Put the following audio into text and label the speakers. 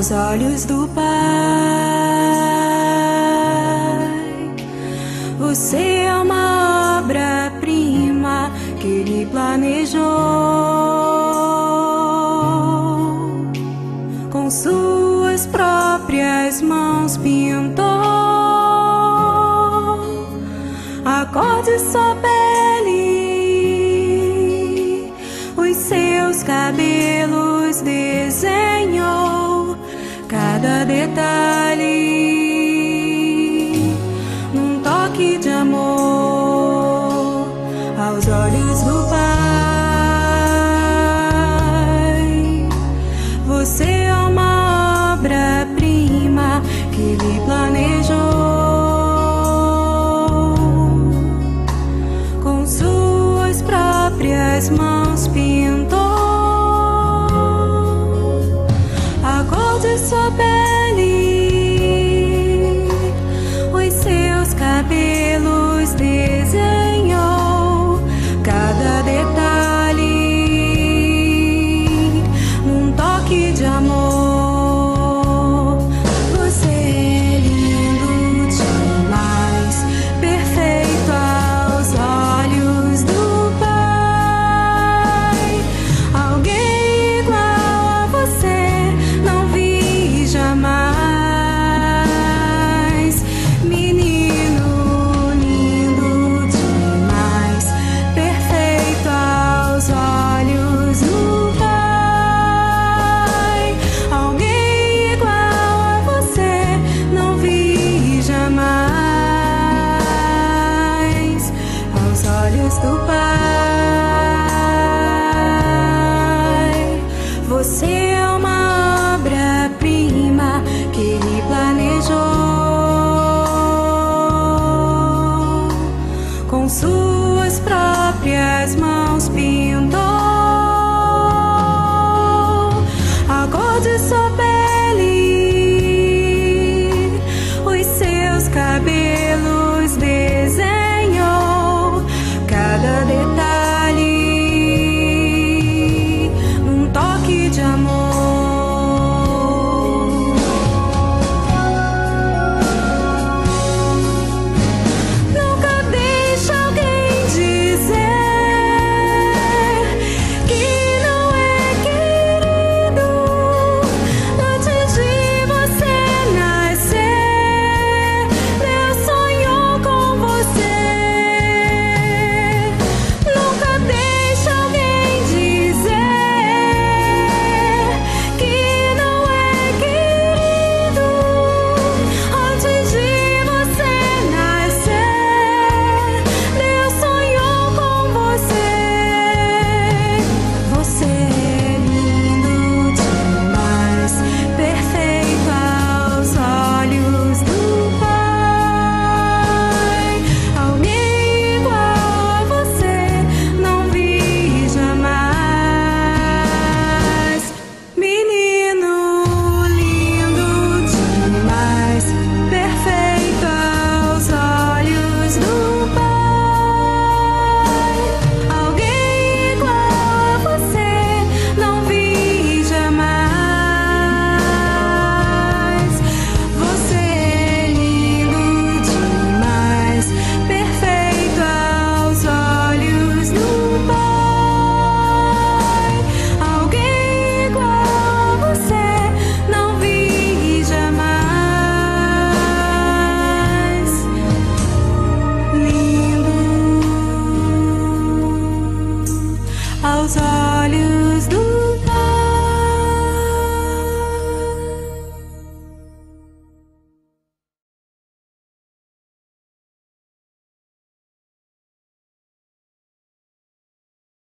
Speaker 1: aos olhos do Pai. Você é uma obra-prima que Ele planejou, com suas próprias mãos pintou a cor de sua pele, os seus cabelos desenhou cada detalhe, num toque de amor aos olhos do Pai. Você é uma obra-prima que Ele planejou, com suas próprias mãos pintou a cor de sua pele,